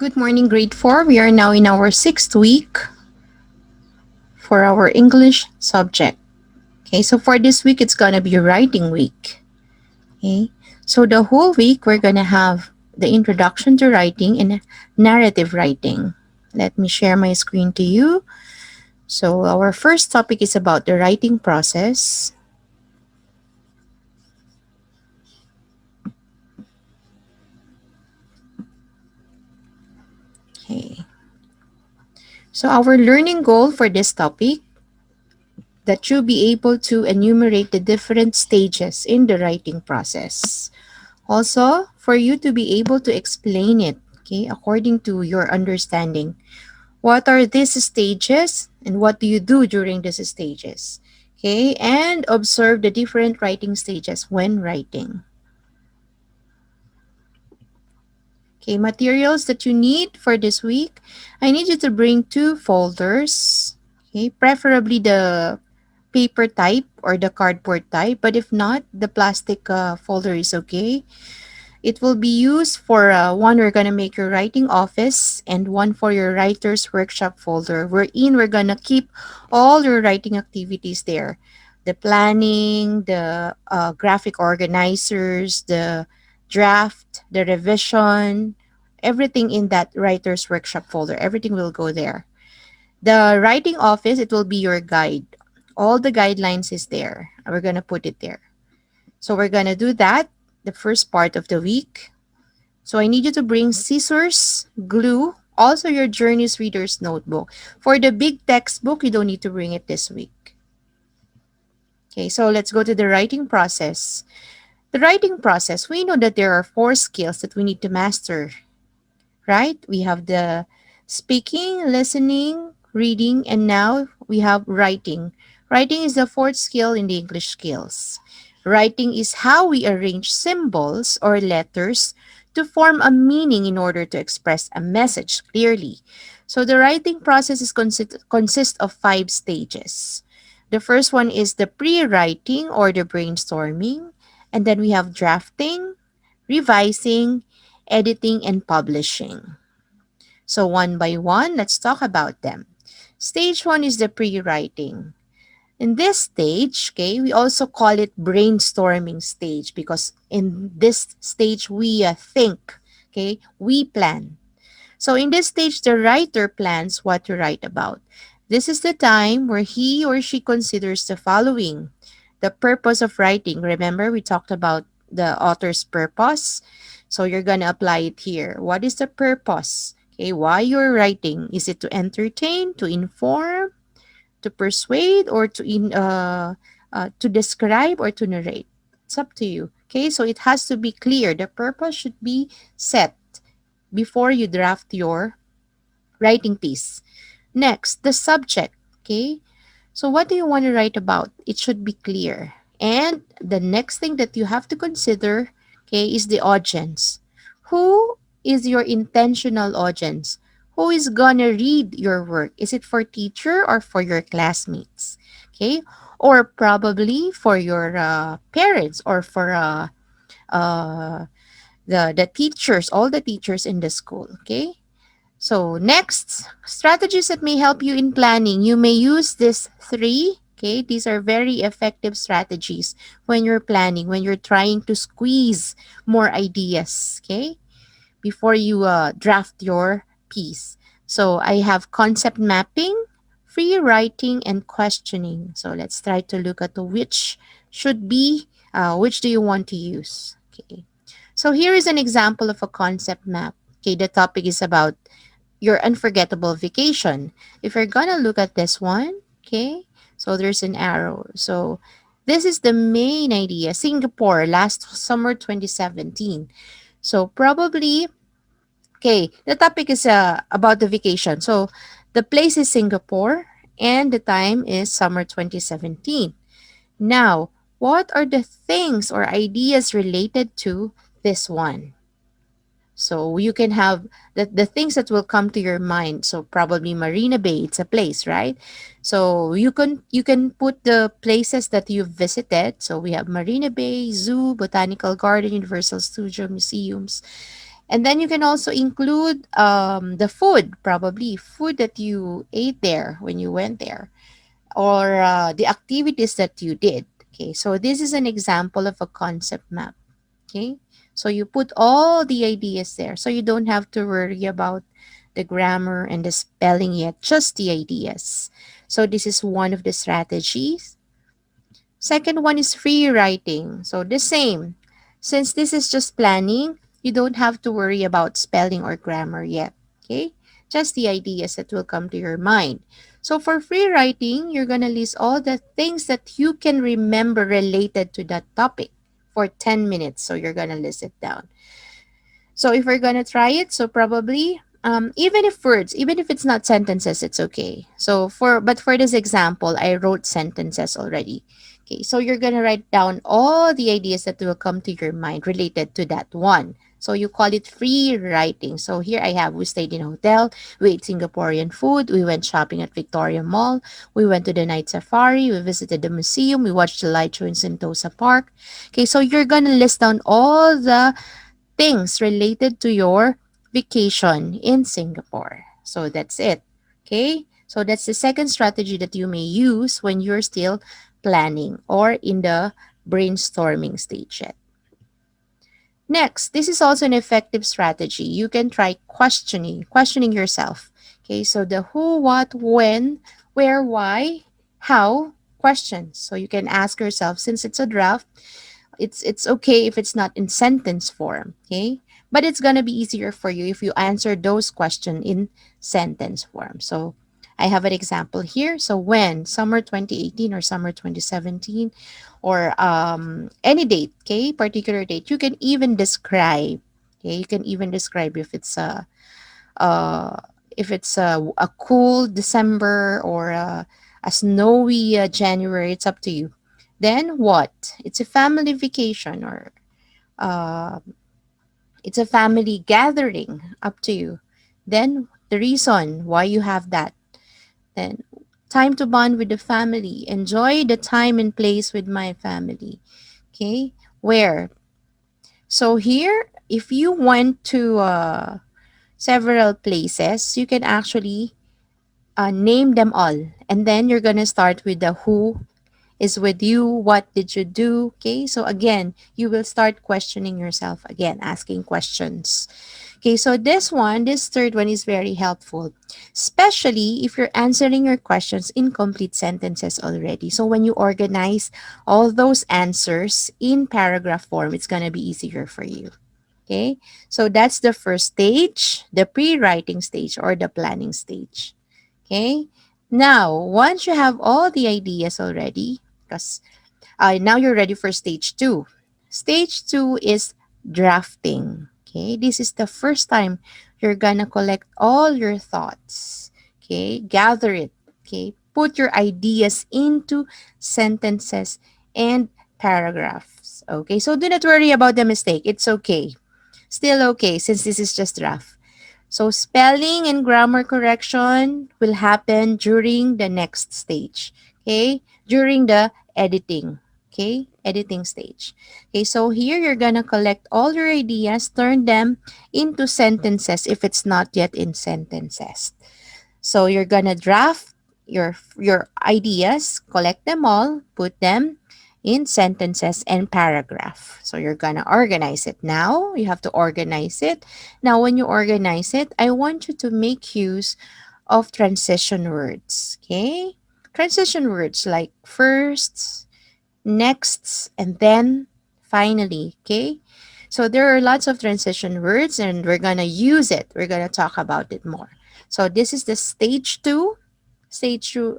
Good morning, grade 4. We are now in our sixth week for our English subject. Okay, so for this week, it's going to be writing week. Okay, so the whole week, we're going to have the introduction to writing and narrative writing. Let me share my screen to you. So, our first topic is about the writing process. Okay, so our learning goal for this topic that you'll be able to enumerate the different stages in the writing process. Also, for you to be able to explain it, okay, according to your understanding. What are these stages and what do you do during these stages? Okay, and observe the different writing stages when writing. Okay, materials that you need for this week. I need you to bring two folders. Okay, preferably the paper type or the cardboard type, but if not, the plastic folder is okay. It will be used for one, we're going to make your writing office, and one for your writer's workshop folder. We're going to keep all your writing activities there. The planning, the graphic organizers, the draft, the revision, everything in that writer's workshop folder. Everything will go there. The writing office, it will be your guide. All the guidelines is there. We're going to put it there. So we're going to do that the first part of the week. So I need you to bring scissors, glue, also your Journey's Reader's Notebook. For the big textbook, you don't need to bring it this week. Okay, so let's go to the writing process. The writing process, we know that there are 4 skills that we need to master, right? We have the speaking, listening, reading, and now we have writing. Writing is the 4th skill in the English skills. Writing is how we arrange symbols or letters to form a meaning in order to express a message clearly. So the writing process is consists of 5 stages. The first one is the pre-writing or the brainstorming, and then we have drafting, revising, editing, and publishing. So one by one, let's talk about them. Stage 1 is the pre-writing. In this stage, okay, we also call it brainstorming stage because in this stage we think, okay, we plan. So in this stage, the writer plans what to write about. This is the time where he or she considers the following. The purpose of writing. Remember, we talked about the author's purpose. So you're going to apply it here. What is the purpose? Okay, why you're writing? Is it to entertain, to inform, to persuade, or to describe or to narrate? It's up to you. Okay, so it has to be clear. The purpose should be set before you draft your writing piece. Next, the subject. Okay, so what do you want to write about? It should be clear. And the next thing that you have to consider, okay, is the audience. Who is your intentional audience? Who is gonna read your work? Is it for teacher or for your classmates? Okay, or probably for your parents or for uh, the teachers, all the teachers in the school. Okay. So next, strategies that may help you in planning. You may use these 3. Okay, these are very effective strategies when you're planning, when you're trying to squeeze more ideas. Okay, before you draft your piece. So I have concept mapping, free writing, and questioning. So let's try to look at which should be, which do you want to use. Okay, so here is an example of a concept map. Okay, the topic is about your unforgettable vacation. If you're gonna look at this one, okay, so there's an arrow. So this is the main idea. Singapore, last summer 2017. So probably, okay, the topic is about the vacation. So the place is Singapore and the time is summer 2017. Now, what are the things or ideas related to this one? So you can have the things that will come to your mind. So probably Marina Bay, it's a place, right? So you can put the places that you've visited. So we have Marina Bay, Zoo, Botanical Garden, Universal Studio, museums. And then you can also include the food, probably food that you ate there when you went there, or the activities that you did. Okay, so this is an example of a concept map. Okay, so you put all the ideas there, so you don't have to worry about the grammar and the spelling yet, just the ideas. So this is one of the strategies. Second one is free writing. So the same. Since this is just planning, you don't have to worry about spelling or grammar yet. Okay? Just the ideas that will come to your mind. So for free writing, you're going to list all the things that you can remember related to that topic for 10 minutes. So you're going to list it down. So if we're gonna try it, so probably even if words, even if it's not sentences, it's okay. So for this example, I wrote sentences already. Okay, so you're gonna write down all the ideas that will come to your mind related to that one. So you call it free writing. So here I have, we stayed in a hotel, we ate Singaporean food, we went shopping at Victoria Mall, we went to the night safari, we visited the museum, we watched the light show in Sentosa Park. Okay, so you're gonna list down all the things related to your vacation in Singapore. So that's it. Okay? So that's the second strategy that you may use when you're still planning or in the brainstorming stage yet. Next, this is also an effective strategy. You can try questioning yourself. Okay, so the who, what, when, where, why, how questions. So you can ask yourself, since it's a draft, it's okay if it's not in sentence form, okay, but it's gonna be easier for you if you answer those questions in sentence form. So I have an example here. So when summer 2018 or summer 2017, or any date, okay, particular date, you can even describe, okay, you can even describe uh if it's a cool December or a snowy January. It's up to you. Then what? It's a family vacation, or uh, it's a family gathering. Up to you. Then the reason why you have that. Then time to bond with the family. Enjoy the time and place with my family. Okay? Where? So here, if you went to several places, you can actually name them all. And then you're going to start with the who is with you, what did you do. Okay, so again, you will start questioning yourself again, asking questions. Okay, so this third one is very helpful, especially if you're answering your questions in complete sentences already. So when you organize all those answers in paragraph form, it's going to be easier for you. Okay, so that's the first stage, the pre-writing stage or the planning stage. Okay, now once you have all the ideas already, because now you're ready for stage two. Stage two is drafting. Okay, this is the first time you're gonna collect all your thoughts. Okay, gather it. Okay, put your ideas into sentences and paragraphs. Okay, so do not worry about the mistake. It's okay. Still okay since this is just draft. So spelling and grammar correction will happen during the next stage. Okay? During the editing. Okay? Editing stage. Okay, so here you're gonna collect all your ideas, turn them into sentences if it's not yet in sentences. So you're gonna draft your ideas, collect them all, put them in sentences and paragraph. So you're gonna organize it. Now you have to organize it. Now when you organize it, I want you to make use of transition words. Okay? Transition words like first, next, and then finally. Okay? So there are lots of transition words and we're gonna use it. We're gonna talk about it more. So this is the stage two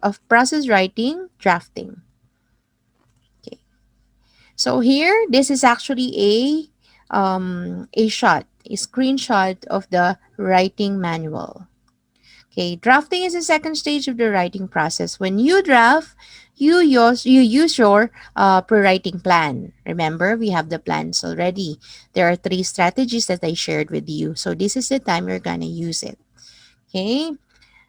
of process writing, drafting. Okay. So here, this is actually a screenshot of the writing manual. Okay, drafting is the second stage of the writing process. When you draft, you use your pre-writing plan. Remember, we have the plans already. There are three strategies that I shared with you. So this is the time you're gonna use it. Okay,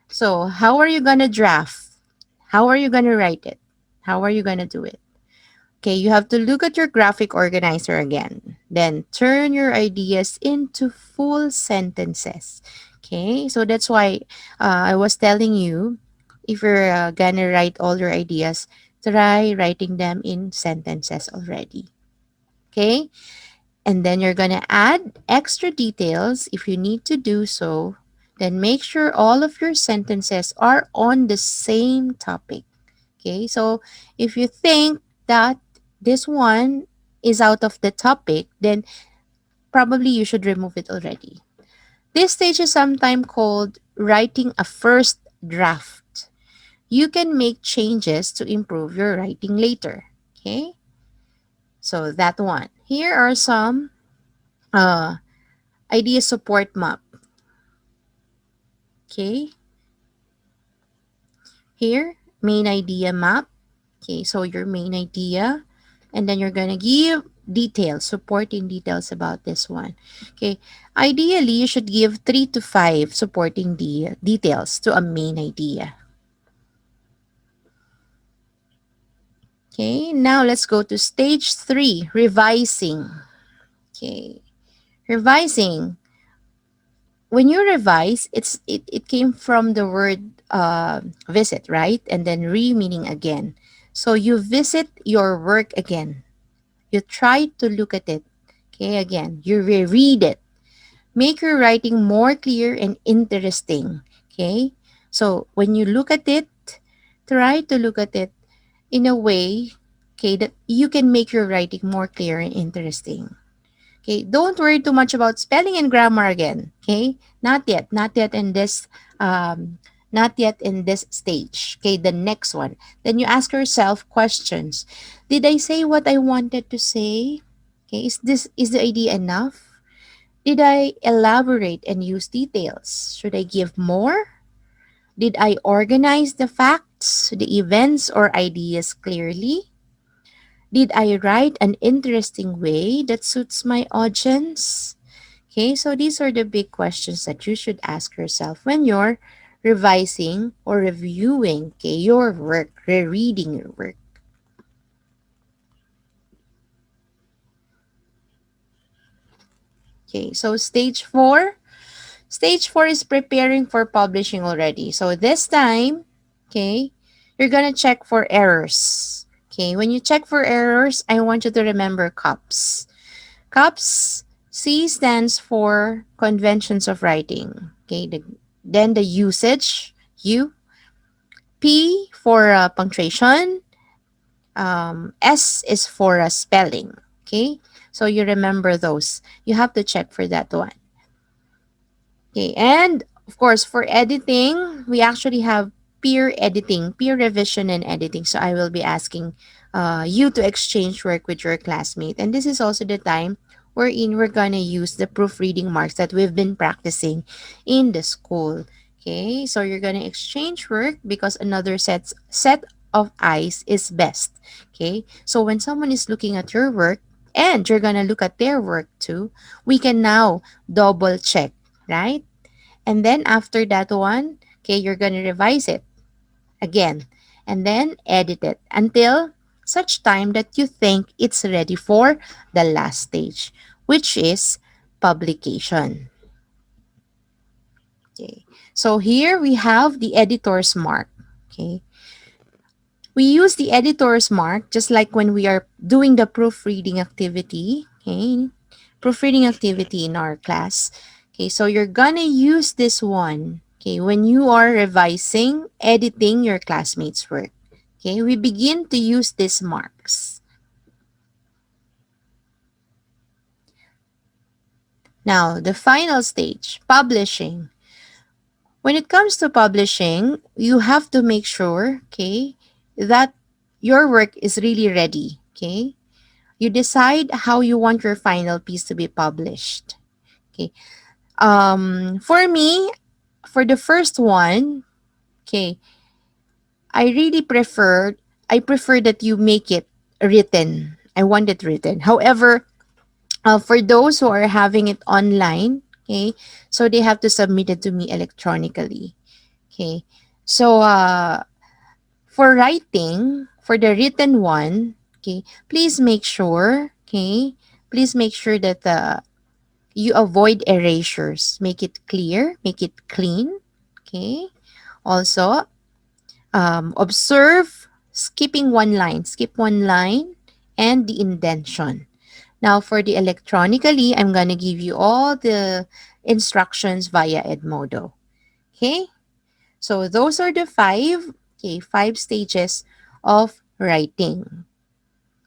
so how are you gonna draft? How are you gonna write it? How are you gonna do it? Okay, you have to look at your graphic organizer again. Then turn your ideas into full sentences. Okay, so that's why I was telling you, if you're gonna write all your ideas, try writing them in sentences already. Okay, and then you're gonna add extra details if you need to do so. Then make sure all of your sentences are on the same topic. Okay, so if you think that this one is out of the topic, then probably you should remove it already. This stage is sometimes called writing a first draft. You can make changes to improve your writing later. Okay, so that one. Here are some uh, idea support map. Okay, here, main idea map. Okay, so your main idea, and then you're gonna give details, supporting details about this one. Okay, ideally, you should give 3 to 5 supporting details to a main idea. Okay, now let's go to stage 3, revising. Okay, revising. When you revise, it came from the word visit, right? And then re meaning again. So you visit your work again. You try to look at it. Okay, again, you reread it. Make your writing more clear and interesting. Okay, so when you look at it, try to look at it in a way, okay, that you can make your writing more clear and interesting. Okay, don't worry too much about spelling and grammar again. Okay, not yet in this, um, not yet in this stage. Okay, the next one. Then you ask yourself questions. Did I say what I wanted to say? Okay, is the idea enough? Did I elaborate and use details? Should I give more? Did I organize the facts, the events, or ideas clearly? Did I write an interesting way that suits my audience? Okay, so these are the big questions that you should ask yourself when you're revising or reviewing, okay, your work, rereading your work. Okay, so stage 4 is preparing for publishing already. So this time, okay, you're gonna check for errors. Okay, when you check for errors, I want you to remember CUPS. CUPS, C stands for conventions of writing. Okay, then the usage, U. P for punctuation. S is for spelling. Okay, so you remember those. You have to check for that one. Okay, and of course, for editing, we actually have peer editing, peer revision and editing. So I will be asking you to exchange work with your classmate. And this is also the time wherein we're going to use the proofreading marks that we've been practicing in the school. Okay, so you're going to exchange work because another set of eyes is best. Okay, so when someone is looking at your work and you're going to look at their work too, we can now double check, right? And then after that one, okay, you're going to revise it again and then edit it until such time that you think it's ready for the last stage, which is publication. Okay. So here we have the editor's mark. Okay. We use the editor's mark just like when we are doing the proofreading activity. Okay. Proofreading activity in our class. Okay, so you're gonna use this one, okay, when you are revising, editing your classmates' work. Okay, we begin to use these marks. Now, the final stage, publishing. When it comes to publishing, you have to make sure, okay, that your work is really ready, okay? You decide how you want your final piece to be published. Okay. For me, for the first one, okay, I prefer that you make it written. I want it written. However, for those who are having it online, okay, so they have to submit it to me electronically. Okay. So for writing, for the written one, okay, please make sure, okay, please make sure that you avoid erasures. Make it clear, make it clean. Okay. Also, observe skip one line, and the indentation. Now, for the electronically, I'm going to give you all the instructions via Edmodo. Okay? So, those are the five stages of writing.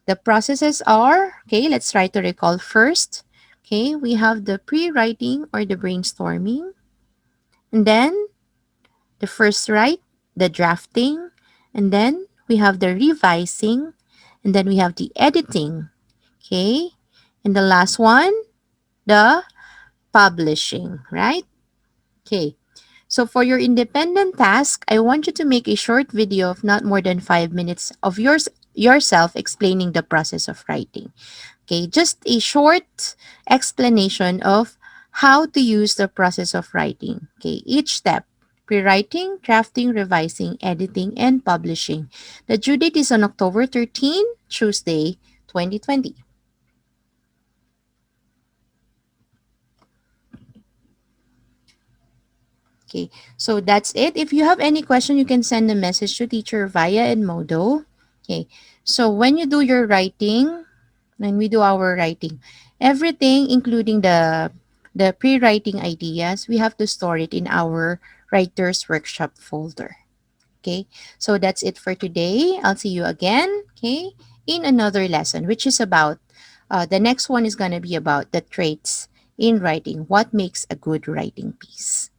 The processes are, okay, let's try to recall first. Okay, we have the pre-writing or the brainstorming, and then the first write, the drafting, and then we have the revising, and then we have the editing. Okay, and the last one, the publishing, right? Okay. So for your independent task, I want you to make a short video of not more than 5 minutes of yourself explaining the process of writing. Okay, just a short explanation of how to use the process of writing. Okay, each step: pre-writing, drafting, revising, editing, and publishing. The due date is on October 13, Tuesday, 2020. Okay, so that's it. If you have any question, you can send a message to teacher via Edmodo. Okay, so when you do your writing, when we do our writing, everything, including the pre-writing ideas, we have to store it in our writer's workshop folder. Okay, so that's it for today. I'll see you again, okay, in another lesson, which is about, the next one is going to be about the traits in writing, what makes a good writing piece.